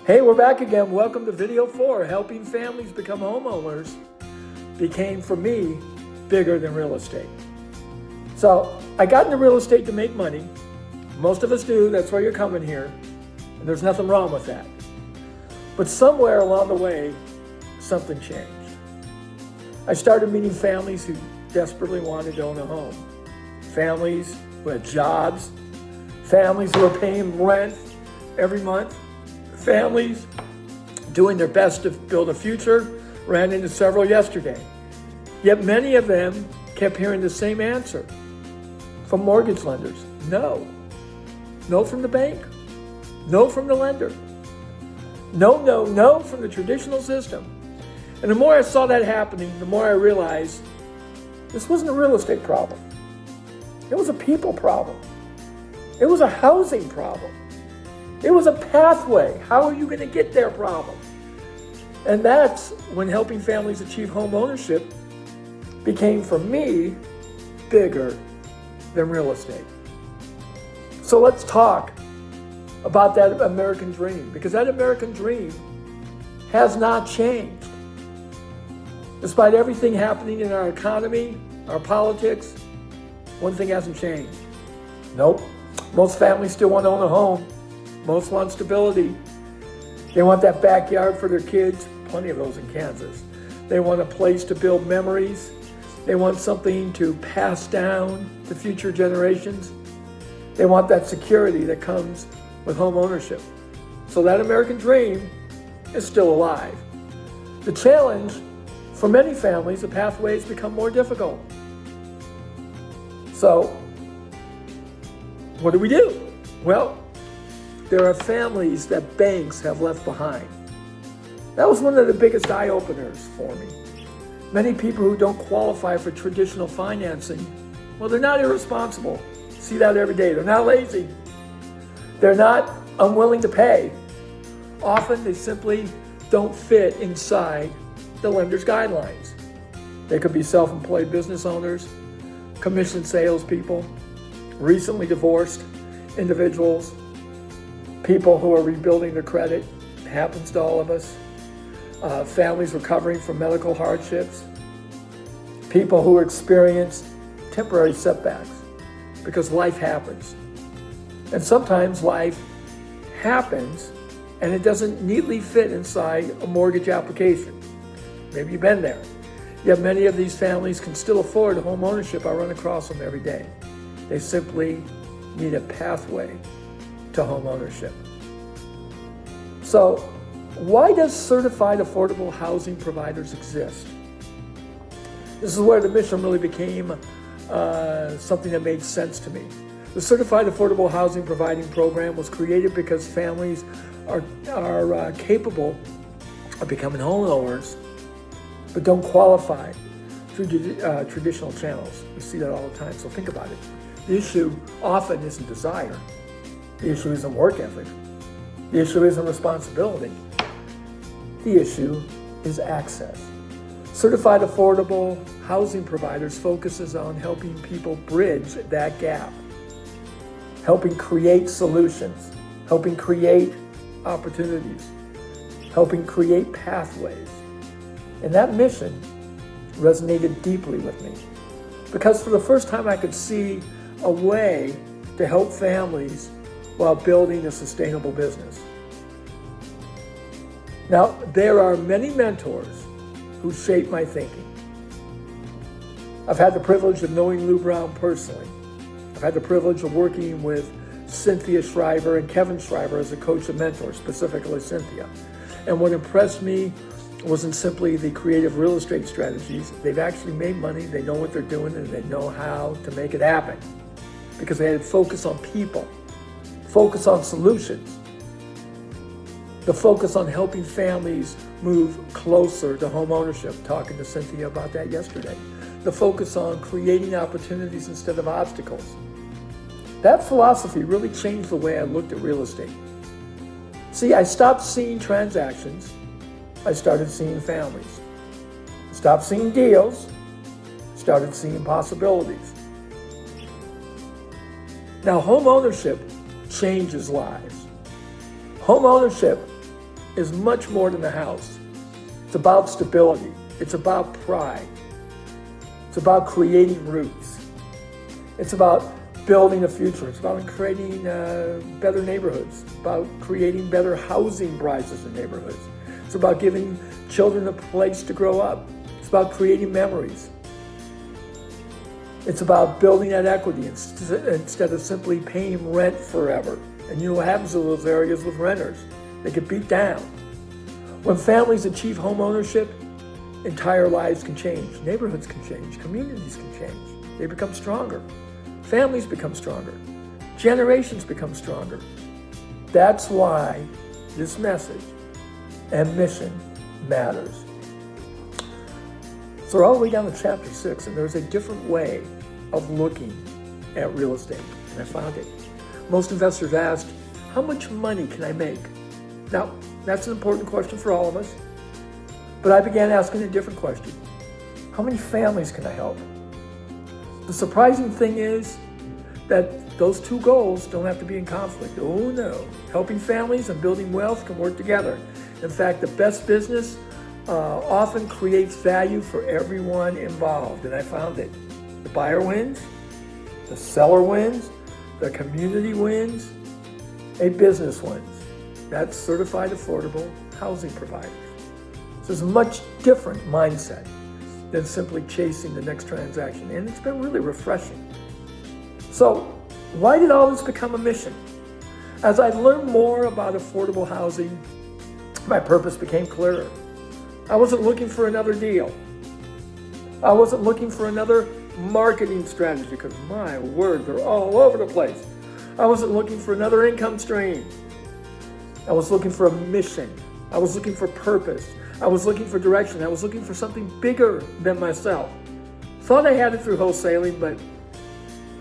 Hey, we're back again. Welcome to video 4. Helping families become homeowners became, for me, bigger than real estate. So I got into real estate to make money. Most of us do. That's why you're coming here. And there's nothing wrong with that. But somewhere along the way, something changed. I started meeting families who desperately wanted to own a home. Families who had jobs. Families who were paying rent every month. Families doing their best to build a future. Ran into several yesterday. Yet many of them kept hearing the same answer from mortgage lenders. No. No from the bank. No from the lender. No from the traditional system. And the more I saw that happening, the more I realized this wasn't a real estate problem. It was a people problem. It was a housing problem. It was a pathway. How are you going to get there problem? And that's when helping families achieve home ownership became, for me, bigger than real estate. So let's talk about that American dream, because that American dream has not changed. Despite everything happening in our economy, our politics, one thing hasn't changed. Nope. Most families still want to own a home. Most want stability. They want that backyard for their kids. Plenty of those in Kansas. They want a place to build memories. They want something to pass down to future generations. They want that security that comes with home ownership. So that American dream is still alive. The challenge for many families, the pathways become more difficult. So what do? Well, there are families that banks have left behind. That was one of the biggest eye-openers for me. Many people who don't qualify for traditional financing, well, they're not irresponsible. See that every day. They're not lazy. They're not unwilling to pay. Often they simply don't fit inside the lender's guidelines. They could be self-employed business owners, commission salespeople, recently divorced individuals, people who are rebuilding their credit. It happens to all of us. Families recovering from medical hardships. People who experience temporary setbacks because life happens. And sometimes life happens and it doesn't neatly fit inside a mortgage application. Maybe you've been there. Yet many of these families can still afford home ownership. I run across them every day. They simply need a pathway to home ownership. So, why does certified affordable housing providers exist? This is where the mission really became something that made sense to me. The Certified Affordable Housing Providing Program was created because families are capable of becoming homeowners, but don't qualify through traditional channels. We see that all the time, so think about it. The issue often isn't desire. The issue isn't work ethic. The issue isn't responsibility. The issue is access. Certified Affordable Housing Providers focuses on helping people bridge that gap, helping create solutions, helping create opportunities, helping create pathways. And that mission resonated deeply with me because for the first time I could see a way to help families while building a sustainable business. Now, there are many mentors who shaped my thinking. I've had the privilege of knowing Lou Brown personally. I've had the privilege of working with Cynthia Shriver and Kevin Shriver as a coach and mentor, specifically Cynthia. And what impressed me wasn't simply the creative real estate strategies. They've actually made money, they know what they're doing, and they know how to make it happen. Because they had focus on people, focus on solutions, the focus on helping families move closer to home ownership, talking to Cynthia about that yesterday. The focus on creating opportunities instead of obstacles. That philosophy really changed the way I looked at real estate. See, I stopped seeing transactions. I started seeing families. Stopped seeing deals. Started seeing possibilities. Now, home ownership changes lives. Home ownership is much more than a house. It's about stability. It's about pride. It's about creating roots. It's about building a future. It's about creating better neighborhoods. It's about creating better housing prices in neighborhoods. It's about giving children a place to grow up. It's about creating memories. It's about building that equity instead of simply paying rent forever. And you know what happens in those areas with renters? They get beat down. When families achieve home ownership, entire lives can change. Neighborhoods can change. Communities can change. They become stronger. Families become stronger. Generations become stronger. That's why this message and mission matters. So we're all the way down to chapter 6, and there's a different way of looking at real estate, and I found it. Most investors asked, how much money can I make? Now, that's an important question for all of us, but I began asking a different question. How many families can I help? The surprising thing is that those two goals don't have to be in conflict. Oh no, helping families and building wealth can work together. In fact, the best business often creates value for everyone involved, and I found it. The buyer wins, the seller wins, the community wins, a business wins. That's certified affordable housing providers. So it's a much different mindset than simply chasing the next transaction, and it's been really refreshing. So why did all this become a mission? As I learned more about affordable housing, my purpose became clearer. I wasn't looking for another deal. I wasn't looking for another marketing strategy, because my word, they're all over the place. I wasn't looking for another income stream. I was looking for a mission. I was looking for purpose. I was looking for direction. I was looking for something bigger than myself. Thought I had it through wholesaling, but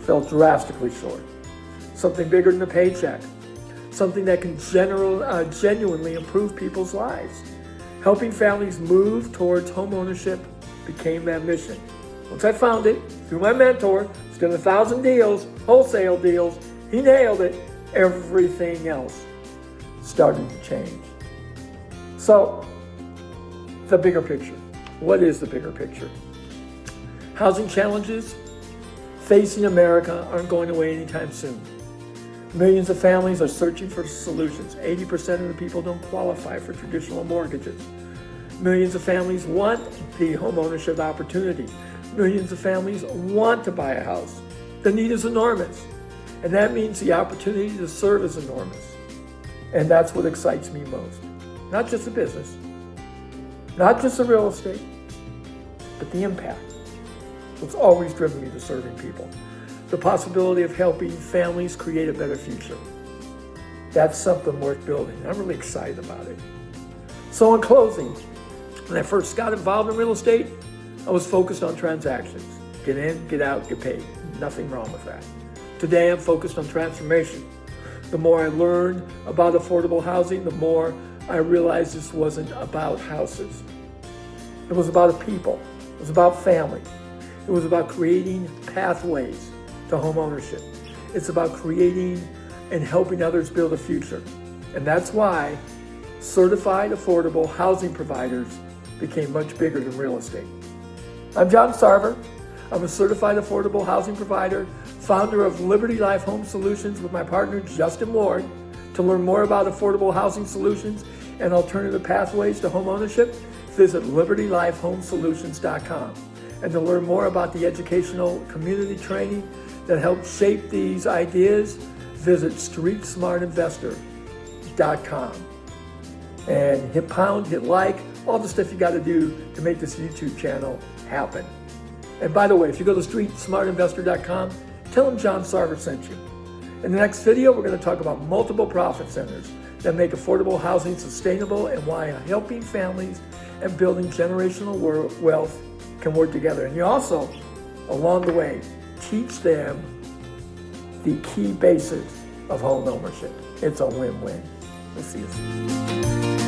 fell drastically short. Something bigger than a paycheck. Something that can genuinely improve people's lives. Helping families move towards home ownership became that mission. Once I found it, through my mentor, he's done 1,000 deals, wholesale deals, he nailed it, everything else started to change. So, the bigger picture. What is the bigger picture? Housing challenges facing America aren't going away anytime soon. Millions of families are searching for solutions. 80% of the people don't qualify for traditional mortgages. Millions of families want the home ownership opportunity. Millions of families want to buy a house. The need is enormous. And that means the opportunity to serve is enormous. And that's what excites me most. Not just the business, not just the real estate, but the impact. What's always driven me to serving people. The possibility of helping families create a better future. That's something worth building. I'm really excited about it. So in closing, when I first got involved in real estate, I was focused on transactions. Get in, get out, get paid. Nothing wrong with that. Today I'm focused on transformation. The more I learned about affordable housing, the more I realized this wasn't about houses. It was about a people. It was about family. It was about creating pathways to home ownership. It's about creating and helping others build a future. And that's why certified affordable housing providers became much bigger than real estate. I'm John Sarver. I'm a certified affordable housing provider, founder of Liberty Life Home Solutions with my partner Justin Ward. To learn more about affordable housing solutions and alternative pathways to home ownership, visit libertylifehomesolutions.com. And to learn more about the educational community training that helps shape these ideas, visit streetsmartinvestor.com. And hit pound, hit like, all the stuff you got to do to make this YouTube channel happen. And by the way, if you go to streetsmartinvestor.com, tell them John Sarver sent you. In the next video, we're going to talk about multiple profit centers that make affordable housing sustainable and why helping families and building generational wealth can work together. And you also, along the way, teach them the key basics of home ownership. It's a win-win. We'll see you soon.